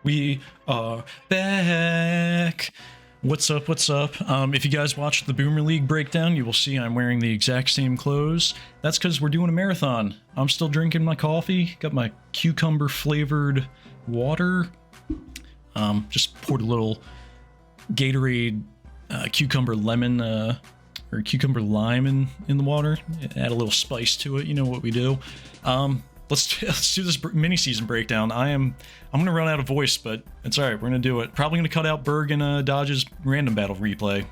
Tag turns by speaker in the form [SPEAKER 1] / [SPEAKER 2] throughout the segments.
[SPEAKER 1] We are back. What's up? What's up? If you guys watched the Boomer League breakdown, you will see I'm wearing the exact same clothes. That's because we're doing a marathon. I'm still drinking my coffee. Got my cucumber flavored water. Just poured a little Gatorade cucumber lemon or cucumber lime in the water. Add a little spice to it. You know what we do. Let's do this mini season breakdown. I'm gonna run out of voice, but it's all right. We're gonna do it. Probably gonna cut out Berg and Dodge's random battle replay.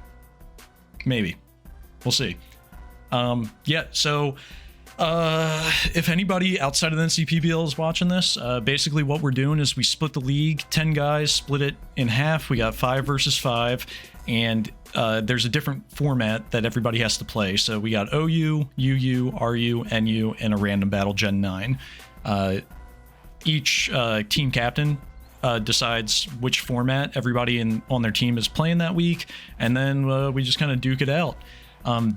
[SPEAKER 1] Maybe, we'll see. Yeah. So, if anybody outside of the NCPBL is watching this, basically what we're doing is we split the league. 10 guys, split it in half. We got 5 versus 5, and there's a different format that everybody has to play. So we got OU, UU, RU, NU, and a random battle Gen 9. Each team captain decides which format everybody on their team is playing that week, and then we just kind of duke it out.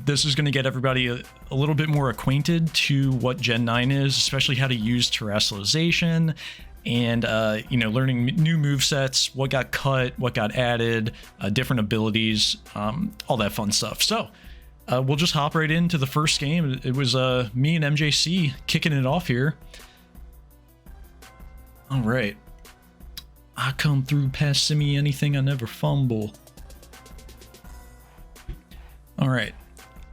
[SPEAKER 1] This is going to get everybody a little bit more acquainted to what Gen 9 is, especially how to use terrestrialization, and learning new movesets, what got cut, what got added, different abilities, all that fun stuff. So we'll just hop right into the first game. It was me and MJC kicking it off here. All right. I come through past Simi, anything I never fumble. All right.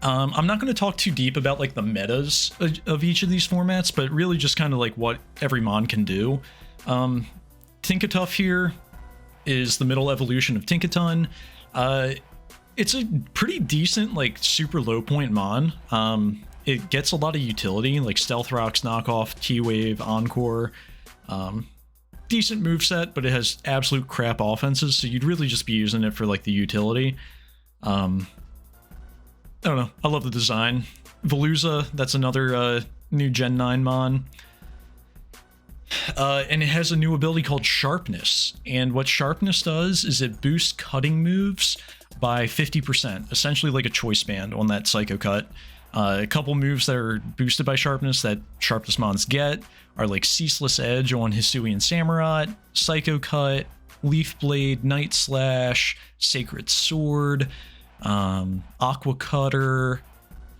[SPEAKER 1] I'm not going to talk too deep about like the metas of each of these formats, but really just kind of like what every mon can do. Tinkatuff here is the middle evolution of Tinkaton. It's a pretty decent, like super low point mon. It gets a lot of utility, like Stealth Rocks, Knockoff, T-Wave, Encore. Decent moveset, but it has absolute crap offenses, so you'd really just be using it for like the utility. I don't know. I love the design. Veluza, that's another new Gen 9 mon. And it has a new ability called Sharpness. And what Sharpness does is it boosts cutting moves by 50%, essentially like a choice band on that Psycho Cut. A couple moves that are boosted by Sharpness that Sharpness mons get are like Ceaseless Edge on Hisuian Samurott, Psycho Cut, Leaf Blade, Night Slash, Sacred Sword, Aqua Cutter,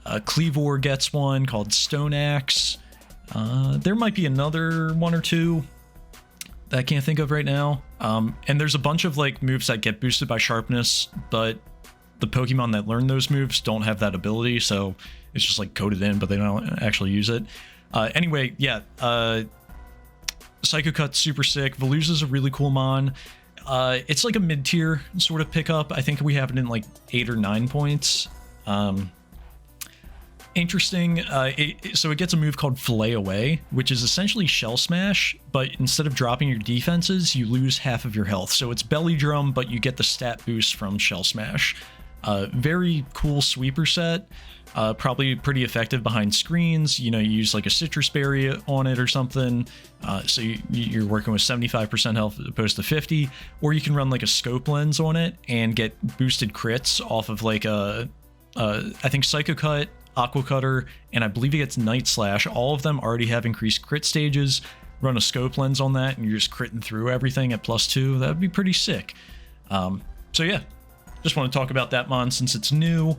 [SPEAKER 1] Cleavor gets one called Stone Axe. There might be another one or two that I can't think of right now. And there's a bunch of like moves that get boosted by Sharpness, but the Pokemon that learn those moves don't have that ability, so it's just like coded in, but they don't actually use it. Anyway, yeah, Psycho Cut's super sick. Veluza's a really cool mon. It's like a mid-tier sort of pickup. I think we have it in like 8 or 9 points. Interesting. So it gets a move called Fillet Away, which is essentially Shell Smash, but instead of dropping your defenses, you lose half of your health. So it's Belly Drum, but you get the stat boost from Shell Smash. Very cool sweeper set. Probably pretty effective behind screens. You know, you use like a citrus berry on it or something. So you're working with 75% health as opposed to 50, or you can run like a scope lens on it and get boosted crits off of like I think Psycho Cut, Aqua Cutter, and I believe it gets Night Slash. All of them already have increased crit stages. Run a scope lens on that and you're just critting through everything at +2. That would be pretty sick. So yeah, just want to talk about that mon since it's new.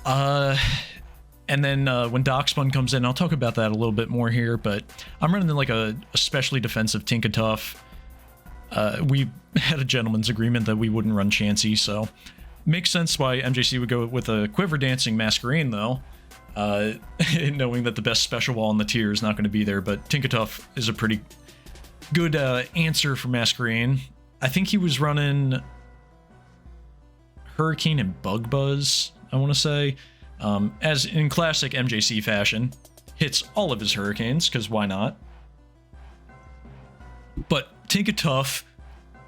[SPEAKER 1] And then when Darkspun comes in, I'll talk about that a little bit more here, but I'm running like a especially defensive Tinkatuff. We had a gentleman's agreement that we wouldn't run Chansey, so makes sense why MJC would go with a Quiver Dancing Masquerain though, knowing that the best special wall in the tier is not going to be there, but Tinkatuff is a pretty good answer for Masquerain. I think he was running Hurricane and Bug Buzz, I want to say, as in classic MJC fashion, hits all of his Hurricanes, because why not? But Tinkatuff,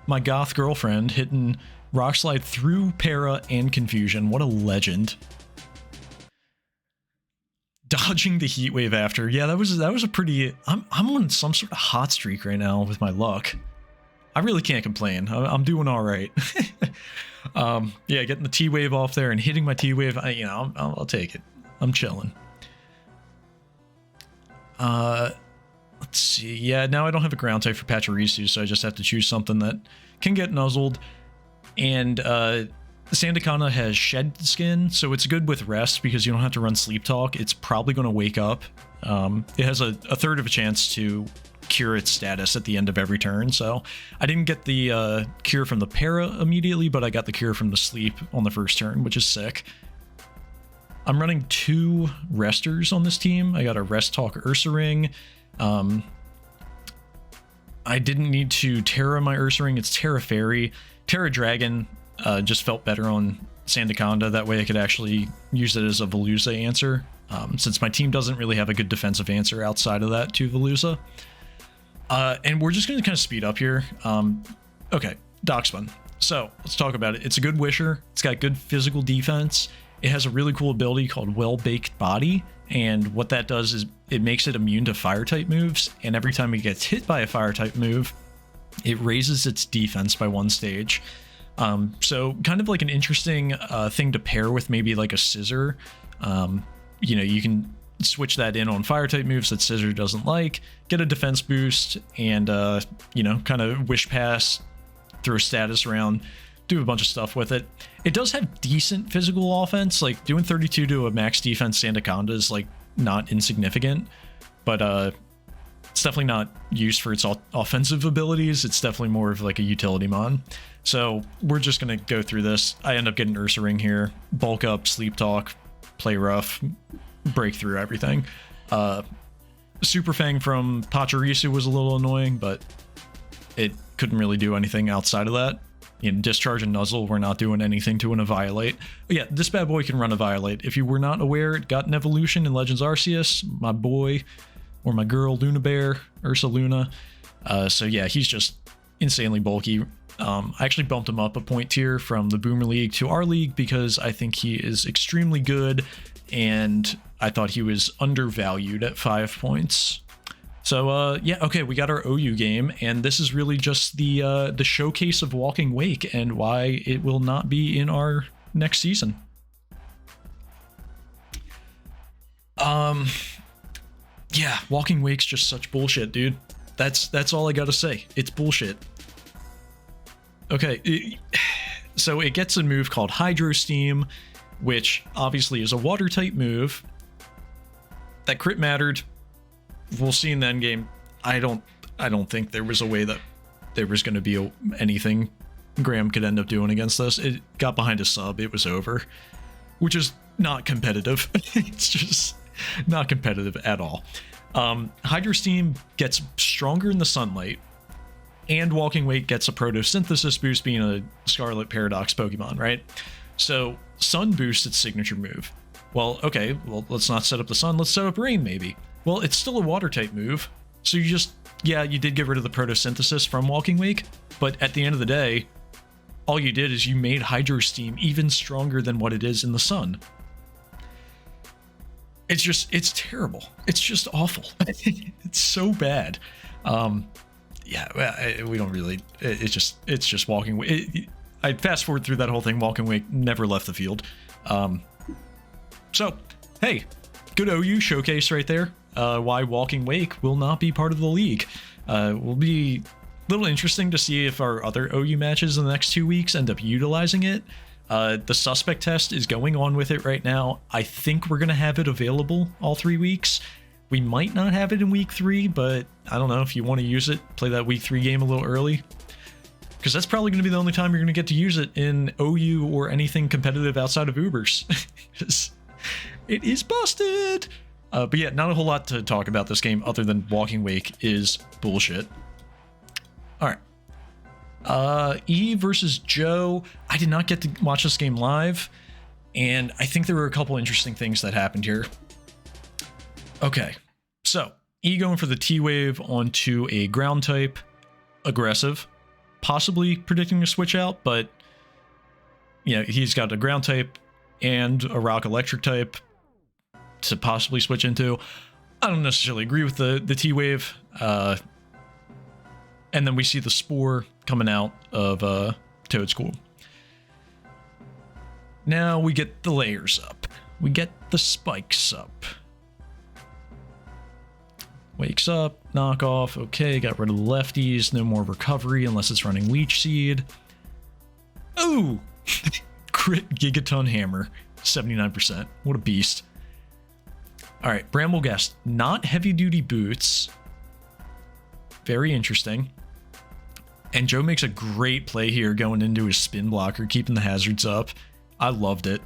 [SPEAKER 1] my goth girlfriend, hitting Rock Slide through Para and Confusion. What a legend. Dodging the Heat Wave after. Yeah, that was a pretty... I'm on some sort of hot streak right now with my luck. I really can't complain. I'm doing all right. Yeah, getting the T-Wave off there and hitting my T-Wave, I'll take it. I'm chilling. Let's see. Yeah, now I don't have a ground type for Pachirisu, so I just have to choose something that can get nuzzled. And Sandaconda has shed skin, so it's good with rest because you don't have to run sleep talk. It's probably going to wake up. It has a third of a chance to cure its status at the end of every turn, so I didn't get the cure from the para immediately, but I got the cure from the sleep on the first turn, which is sick. I'm running 2 resters on this team. I got a Rest Talk Ursaring. I didn't need to Terra my Ursaring. It's Terra Fairy. Terra Dragon just felt better on Sandaconda. That way I could actually use it as a Veluza answer, since my team doesn't really have a good defensive answer outside of that to Veluza. And we're just going to kind of speed up here. Okay, Dockspun. So let's talk about it. It's a good Wisher. It's got good physical defense. It has a really cool ability called Well-Baked Body. And what that does is it makes it immune to fire type moves. And every time it gets hit by a fire type move, it raises its defense by 1 stage. So kind of like an interesting thing to pair with maybe like a Scissor. You know, you can switch that in on fire type moves that Scissor doesn't like, get a defense boost, and you know, kind of wish pass, throw status around, do a bunch of stuff with it. It does have decent physical offense, like doing 32 to a max defense Sandaconda is like not insignificant, but it's definitely not used for its offensive abilities. It's definitely more of like a utility mon. So we're just gonna go through this. I end up getting Ursaring here, bulk up, sleep talk, play rough, break through everything. Super Fang from Pachirisu was a little annoying, but it couldn't really do anything outside of that. You know, Discharge and Nuzzle, we're not doing anything to an Eviolate. But yeah, this bad boy can run Eviolate. If you were not aware, it got an evolution in Legends Arceus. My boy, or my girl, Luna Bear, Ursa Luna. So yeah, he's just insanely bulky. I actually bumped him up a point tier from the Boomer League to our league because I think he is extremely good, and I thought he was undervalued at 5 points. So yeah, okay, we got our OU game, and this is really just the showcase of Walking Wake and why it will not be in our next season. Yeah, Walking Wake's just such bullshit, dude. That's all I gotta say. It's bullshit. Okay, so it gets a move called Hydro Steam, which obviously is a water type move. That crit mattered. We'll see in the end game. I don't think there was a way that there was going to be anything Graham could end up doing against this. It got behind a sub. It was over, which is not competitive. It's just not competitive at all. Hydro Steam gets stronger in the sunlight, and Walking Wake gets a photosynthesis boost, being a Scarlet Paradox Pokemon, right? So Sun boosts its signature move. Well, okay, well, let's not set up the sun. Let's set up rain, maybe. Well, it's still a water type move. So you just, yeah, you did get rid of the photosynthesis from Walking Wake, but at the end of the day, all you did is you made Hydro Steam even stronger than what it is in the sun. It's terrible. It's just awful. It's so bad. Yeah, we don't really, it's just Walking Wake. I fast forward through that whole thing. Walking Wake never left the field. So, hey, good OU showcase right there. Why Walking Wake will not be part of the league. Will be a little interesting to see if our other OU matches in the next 2 weeks end up utilizing it. The suspect test is going on with it right now. I think we're going to have it available all 3 weeks. We might not have it in week 3, but I don't know, if you want to use it, play that week 3 game a little early. Because that's probably going to be the only time you're going to get to use it in OU or anything competitive outside of Ubers. It is busted! But yeah, not a whole lot to talk about this game other than Walking Wake is bullshit. Alright. E versus Joe. I did not get to watch this game live, and I think there were a couple interesting things that happened here. Okay, so E going for the T-Wave onto a ground type. Aggressive. Possibly predicting a switch out, but you know, he's got a ground type and a rock electric type to possibly switch into. I don't necessarily agree with the T-Wave. And then we see the Spore coming out of Toedscool. Now we get the layers up. We get the spikes up. Wakes up, knock off. Okay, got rid of the lefties. No more recovery unless it's running Leech Seed. Oh! Crit Gigaton Hammer. 79%. What a beast. Alright, Bramblegast. Not heavy-duty boots. Very interesting. And Joe makes a great play here going into his spin blocker, keeping the hazards up. I loved it.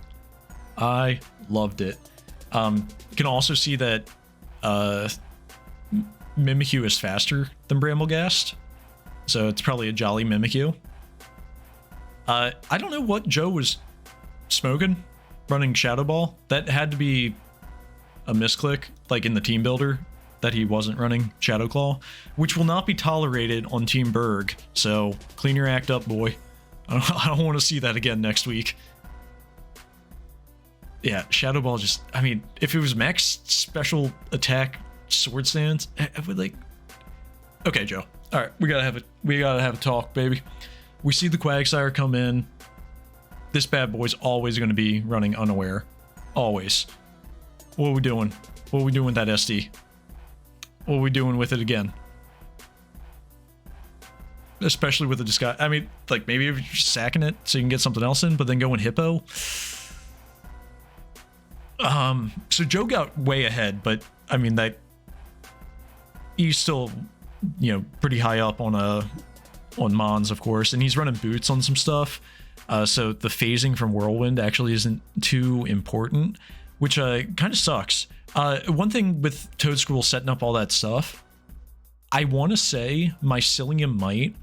[SPEAKER 1] I loved it. You can also see that Mimikyu is faster than Bramblegast, so it's probably a jolly Mimikyu. I don't know what Joe was smoking running Shadow Ball. That had to be a misclick, like in the team builder, that he wasn't running Shadow Claw, which will not be tolerated on Team Berg. So clean your act up, boy. I don't want to see that again next week. Yeah, Shadow Ball just, I mean, if it was max special attack sword stance, I would like... Okay, Joe. All right, we gotta have a talk, baby. We see the Quagsire come in. This bad boy's always going to be running Unaware. Always. What are we doing? What are we doing with that SD? What are we doing with it again? Especially with the disguise. I mean, like, maybe if you're just sacking it so you can get something else in, but then going Hippo. So Joe got way ahead, but I mean, that he's still, you know, pretty high up on Mons, of course, and he's running boots on some stuff. So the phasing from Whirlwind actually isn't too important, which kind of sucks. One thing with Toadscruel setting up all that stuff, I want to say Mycelium Might,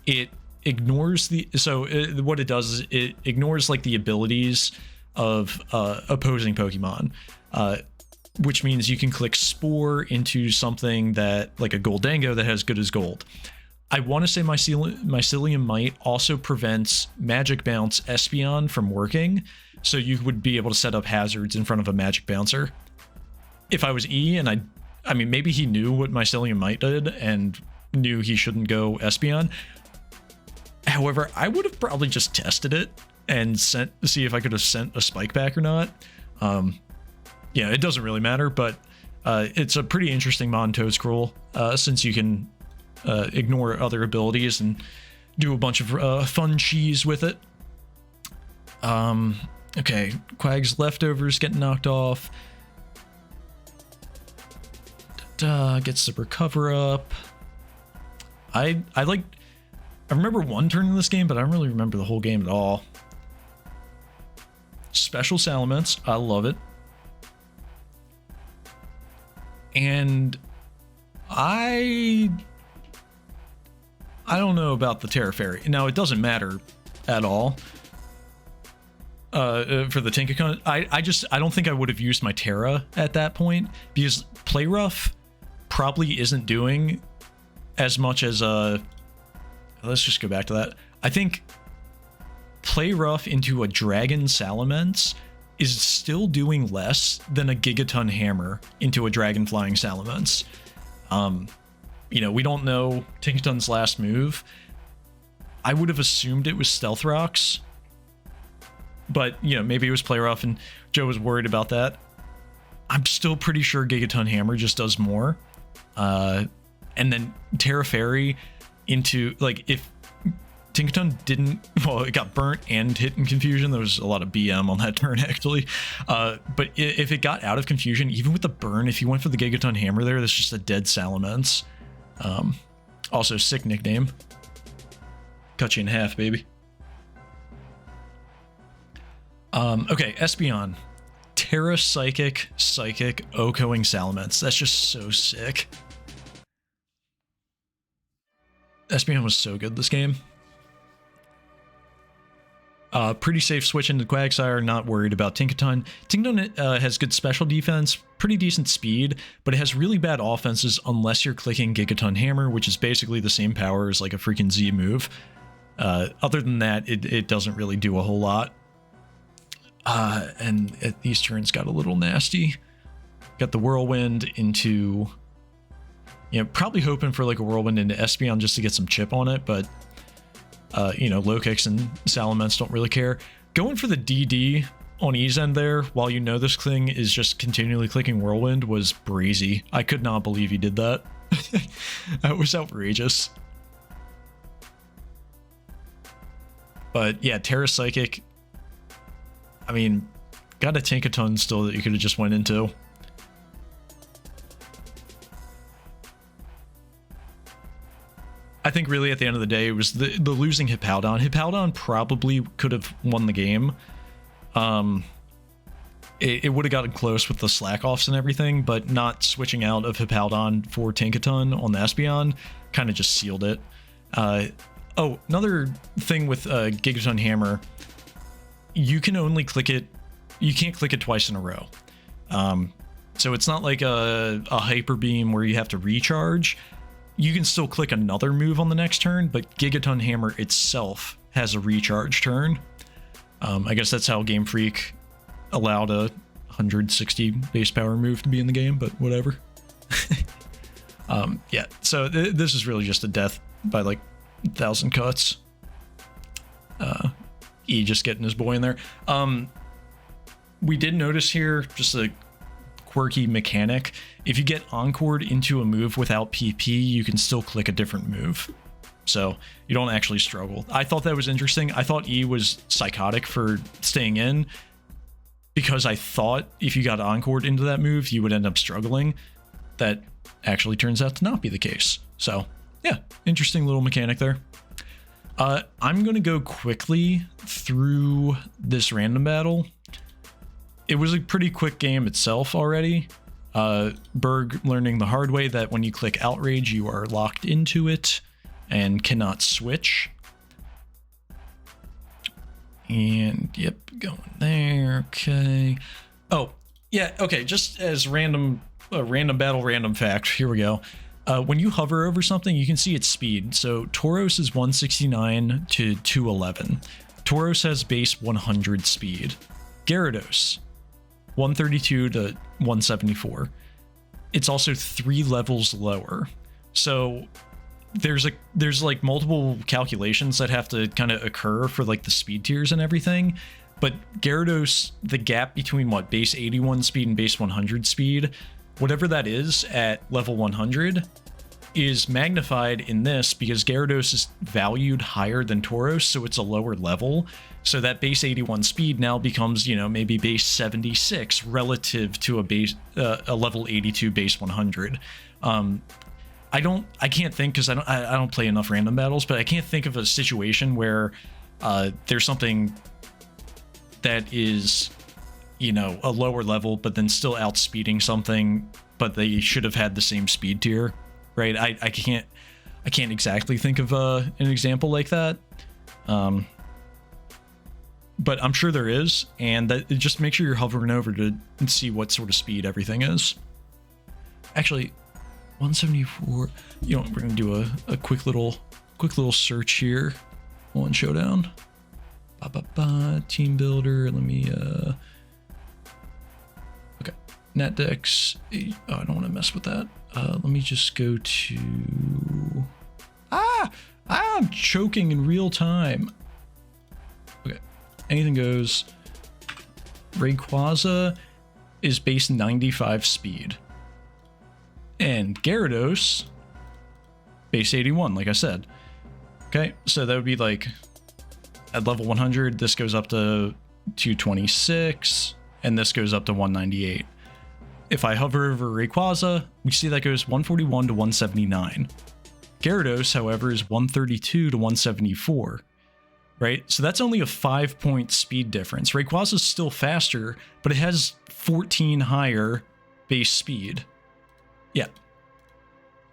[SPEAKER 1] it ignores the... So what it does is it ignores like the abilities of opposing Pokemon, which means you can click Spore into something that, like a Goldango that has good as gold. I want to say Mycelium Might also prevents Magic Bounce Espeon from working, so you would be able to set up hazards in front of a Magic Bouncer. If I was E, and I mean, maybe he knew what Mycelium Might did and knew he shouldn't go Espeon. However, I would have probably just tested it and see if I could have sent a Spike back or not. Yeah, it doesn't really matter, but it's a pretty interesting Mon Toadscruel, since you can ignore other abilities and do a bunch of fun cheese with it. Okay, Quag's leftovers getting knocked off. Gets the recover up. I remember one turn in this game, but I don't really remember the whole game at all. Special Salamence, I love it. And I don't know about the Terra Fairy. Now, it doesn't matter at all for the Tinkaton. I don't think I would have used my Terra at that point, because Play Rough probably isn't doing as much as let's just go back to that. I think Play Rough into a Dragon Salamence is still doing less than a Gigaton Hammer into a Dragon Flying Salamence. You know, we don't know Tinkaton's last move. I would have assumed it was Stealth Rocks, but, you know, maybe it was Play Rough and Joe was worried about that. I'm still pretty sure Gigaton Hammer just does more. And then Terra Fairy into, like, if Tinkaton didn't, well, it got burnt and hit in confusion. There was a lot of BM on that turn, actually. But if it got out of confusion, even with the burn, if you went for the Gigaton Hammer there, that's just a dead Salamence. Also, sick nickname. Cut you in half, baby. Okay, Espeon. Terra Psychic, Okoing Salamence. That's just so sick. Espeon was so good this game. Pretty safe switch into Quagsire, not worried about Tinkaton. Tinkaton has good special defense, pretty decent speed, but it has really bad offenses unless you're clicking Gigaton Hammer, which is basically the same power as like a freaking Z move. Other than that, it doesn't really do a whole lot. And these turns got a little nasty. Got the Whirlwind into, you know, probably hoping for like a Whirlwind into Espeon just to get some chip on it, but you know, low kicks and Salamence don't really care. Going for the DD on E's end there, while you know this thing is just continually clicking Whirlwind, was brazy. I could not believe he did that. That was outrageous. But yeah, Terra Psychic, I mean, got a Tankaton still that you could have just went into. I think really at the end of the day, it was the losing Hippowdon. Hippowdon probably could have won the game. It would have gotten close with the slack offs and everything, but not switching out of Hippowdon for Tankaton on the Espeon kind of just sealed it. Oh, another thing with Gigaton Hammer, you can only click it, you can't click it twice in a row. So it's not like a Hyper Beam where you have to recharge. You can still click another move on the next turn, but Gigaton Hammer itself has a recharge turn. I guess that's how Game Freak allowed a 160 base power move to be in the game, but whatever. Yeah, so this is really just a death by like 1,000 cuts. E just getting his boy in there. We did notice here just a quirky mechanic. If you get encored into a move without PP, you can still click a different move. So you don't actually struggle. I thought that was interesting. I thought E was psychotic for staying in, because I thought if you got encored into that move, you would end up struggling. That actually turns out to not be the case. So yeah, interesting little mechanic there. I'm going to go quickly through this random battle. It was a pretty quick game itself already. Berg learning the hard way that when you click Outrage, you are locked into it and cannot switch. And yep, going there. Okay. Oh, yeah. Okay. Just as random battle, random fact. Here we go. When you hover over something, you can see its speed. So Tauros is 169 to 211. Tauros has base 100 speed. Gyarados, 132 to 174. It's also 3 levels lower. So there's like multiple calculations that have to kind of occur for like the speed tiers and everything. But Gyarados, the gap between what, base 81 speed and base 100 speed, whatever that is at level 100, is magnified in this because Gyarados is valued higher than Tauros, so it's a lower level. So that base 81 speed now becomes, you know, maybe base 76 relative to a level 82 base 100. I can't think, because I don't play enough random battles, but I can't think of a situation where there's something that is, you know, a lower level, but then still outspeeding something, but they should have had the same speed tier, right? I can't exactly think of an example like that. But I'm sure there is, and that just make sure you're hovering over to see what sort of speed everything is. Actually, 174. You know, we're gonna do a quick little search here on Showdown. Team builder. Let me okay, NetDex. Oh, I don't want to mess with that. Let me just go to I'm choking in real time. Okay, anything goes. Rayquaza is base 95 speed. And Gyarados, base 81, like I said. Okay, so that would be like, at level 100, this goes up to 226, and this goes up to 198. If I hover over Rayquaza, we see that goes 141 to 179. Gyarados, however, is 132 to 174, right? So that's only a 5-point speed difference. Rayquaza is still faster, but it has 14 higher base speed. Yeah.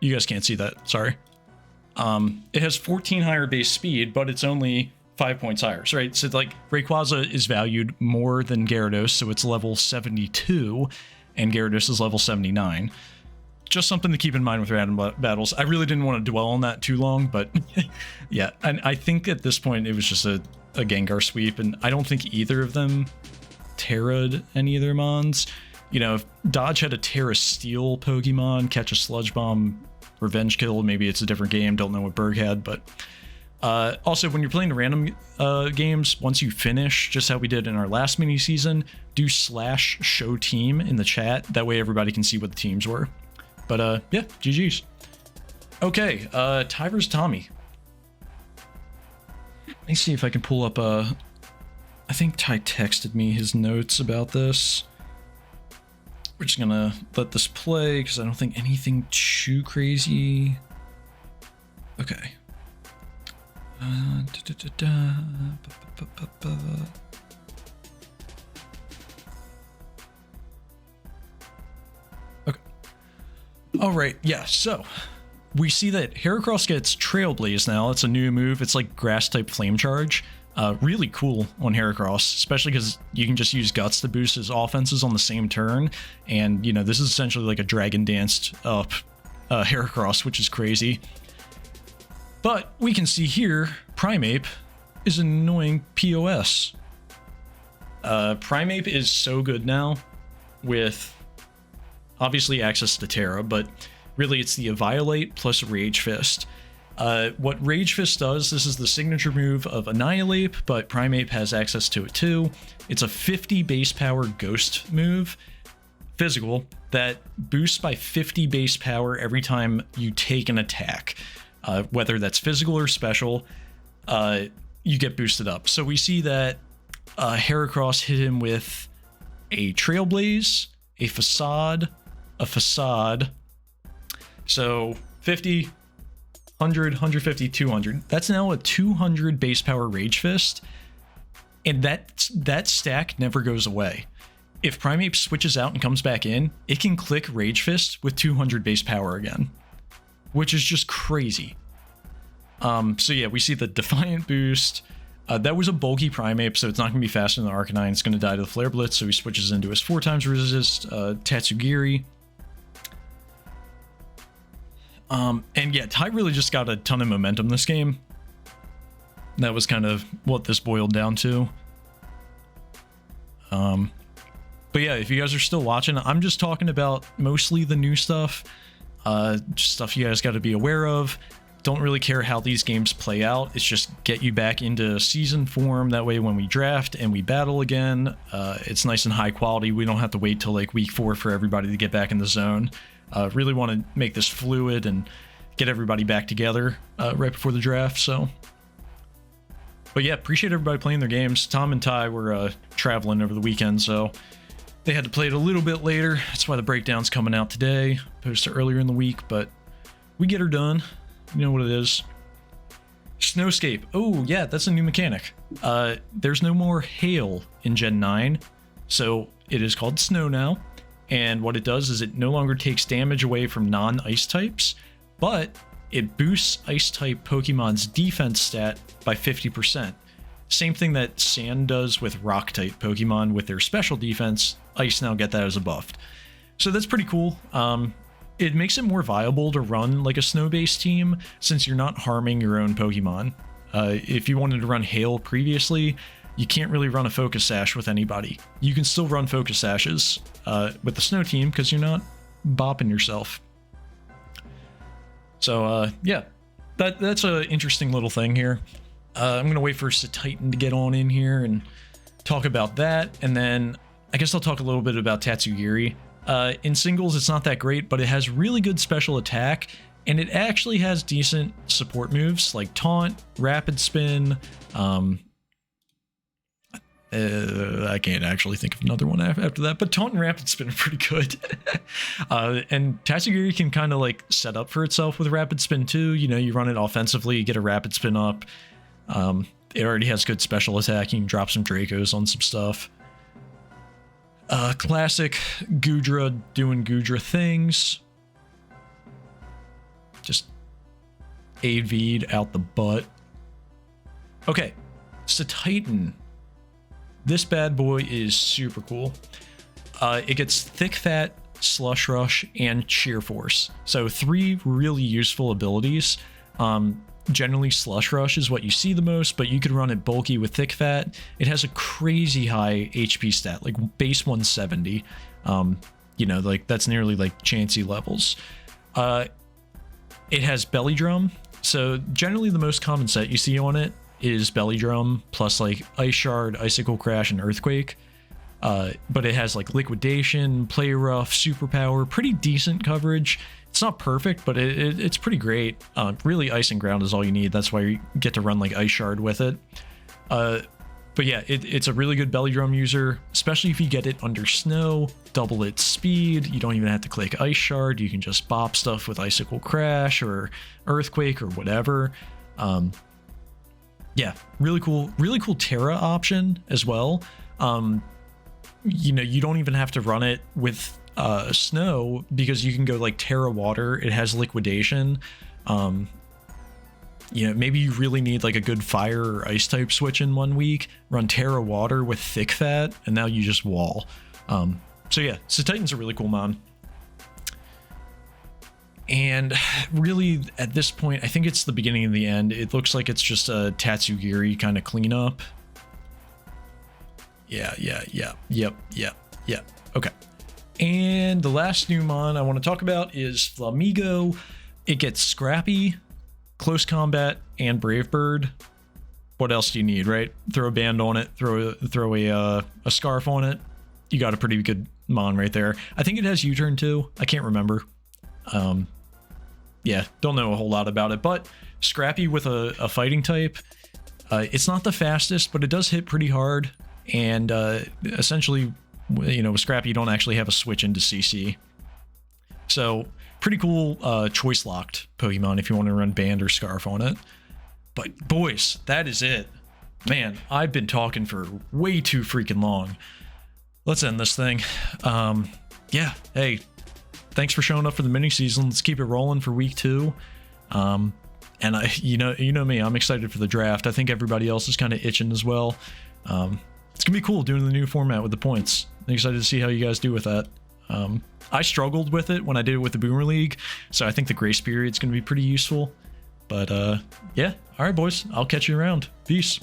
[SPEAKER 1] You guys can't see that, sorry. It has 14 higher base speed, but it's only 5 points higher, right? So like Rayquaza is valued more than Gyarados, so it's level 72, and Gyarados is level 79. Just something to keep in mind with random battles. I really didn't want to dwell on that too long, but yeah. And I think at this point it was just a Gengar sweep, and I don't think either of them Terra'd any of their mons. You know, if Dodge had a Terra Steel Pokemon, catch a Sludge Bomb, Revenge Kill, maybe it's a different game, don't know what Berg had, but Also, when you're playing the random games, once you finish, just how we did in our last mini season, do /show team in the chat. That way everybody can see what the teams were. But yeah, GG's. Okay, Ty vs. Tommy. Let me see if I can pull up I think Ty texted me his notes about this. We're just gonna let this play because I don't think anything too crazy. Okay. Okay. All right. Yeah. So we see that Heracross gets Trailblaze now. It's a new move. It's like grass type flame charge. Really cool on Heracross, especially because you can just use Guts to boost his offenses on the same turn. And, you know, this is essentially like a Dragon Danced up Heracross, which is crazy. But we can see here, Primeape is an annoying POS. Primeape is so good now with obviously access to Terra, but really it's the Eviolate plus Rage Fist. What Rage Fist does, this is the signature move of Annihilate, but Primeape has access to it too. It's a 50 base power ghost move, physical, that boosts by 50 base power every time you take an attack. Whether that's physical or special, you get boosted up. So we see that Heracross hit him with a Trailblaze, a Facade, a Facade. So 50, 100, 150, 200. That's now a 200 base power Rage Fist. And that stack never goes away. If Primeape switches out and comes back in, it can click Rage Fist with 200 base power again, which is just crazy. So yeah, we see the Defiant boost. That was a bulky Primeape, so it's not going to be faster than the Arcanine. It's going to die to the Flare Blitz, so he switches into his 4x resist Tatsugiri. And yeah, Ty really just got a ton of momentum this game. That was kind of what this boiled down to. But yeah, if you guys are still watching, I'm just talking about mostly the new stuff. Just stuff you guys got to be aware of. Don't really care how these games play out. It's just get you back into season form. That way when we draft and we battle again, it's nice and high quality. We don't have to wait till like week 4 for everybody to get back in the zone. Really want to make this fluid and get everybody back together right before the draft. So, but yeah, appreciate everybody playing their games. Tom and Ty were traveling over the weekend, so they had to play it a little bit later. That's why the breakdown's coming out today, opposed to earlier in the week, but we get her done. You know what it is. Snowscape. Oh, yeah, that's a new mechanic. There's no more hail in Gen 9, so it is called Snow now. And what it does is it no longer takes damage away from non-ice types, but it boosts ice type Pokemon's defense stat by 50%. Same thing that Sand does with rock type Pokemon with their special defense. Ice now get that as a buff. So that's pretty cool. It makes it more viable to run like a snow-based team since you're not harming your own Pokemon. If you wanted to run Hail previously, you can't really run a Focus Sash with anybody. You can still run Focus Sashes with the Snow team because you're not bopping yourself. So yeah, that's an interesting little thing here. I'm going to wait for Titan to get on in here and talk about that, and then I guess I'll talk a little bit about Tatsugiri. In singles, it's not that great, but it has really good special attack, and it actually has decent support moves like Taunt, Rapid Spin. I can't actually think of another one after that, but Taunt and Rapid Spin are pretty good. And Tatsugiri can kind of like set up for itself with Rapid Spin too. You know, you run it offensively, you get a Rapid Spin up. It already has good special attack. You can drop some Dracos on some stuff. Classic Goodra doing Goodra things. Just AV'd out the butt. Okay, so Titan. This bad boy is super cool. It gets Thick Fat, Slush Rush, and Sheer Force. So 3 really useful abilities. Generally, Slush Rush is what you see the most, but you could run it bulky with Thick Fat. It has a crazy high HP stat, like base 170. You know, like that's nearly like Chansey levels. It has Belly Drum, So generally the most common set you see on it is Belly Drum plus like Ice Shard, Icicle Crash, and Earthquake. But it has like Liquidation, Play Rough, Superpower, pretty decent coverage. It's not perfect, but it's pretty great. Really, Ice and Ground is all you need. That's why you get to run like Ice Shard with it. But yeah, it's a really good Belly Drum user, especially if you get it under Snow, double its speed. You don't even have to click Ice Shard. You can just bop stuff with Icicle Crash or Earthquake or whatever. Yeah, really cool Terra option as well. You know, you don't even have to run it with Snow because you can go like Terra Water. It has Liquidation. You know, maybe you really need like a good fire or ice type switch in 1 week, run Terra Water with Thick Fat, and now you just wall. So yeah, so Titan's a really cool mon. And really at this point, I think it's the beginning of the end. It looks like it's just a Tatsugiri kind of cleanup. Yeah. Okay. And the last new mon I want to talk about is Flamigo. It gets Scrappy, Close Combat, and Brave Bird. What else do you need, right? Throw a band on it, throw a scarf on it. You got a pretty good mon right there. I think it has U-turn too. I can't remember. Yeah, don't know a whole lot about it, but Scrappy with a fighting type. It's not the fastest, but it does hit pretty hard. And essentially, you know, with Scrappy, you don't actually have a switch into CC. So pretty cool choice locked Pokemon if you want to run Band or Scarf on it. But boys, that is it. Man, I've been talking for way too freaking long. Let's end this thing. Yeah, hey, thanks for showing up for the mini season. Let's keep it rolling for week 2. And you know me, I'm excited for the draft. I think everybody else is kind of itching as well. It's gonna be cool doing the new format with the points. I'm excited to see how you guys do with that. I struggled with it when I did it with the Boomer League, so I think the grace period's gonna be pretty useful. But yeah, all right, boys, I'll catch you around. Peace.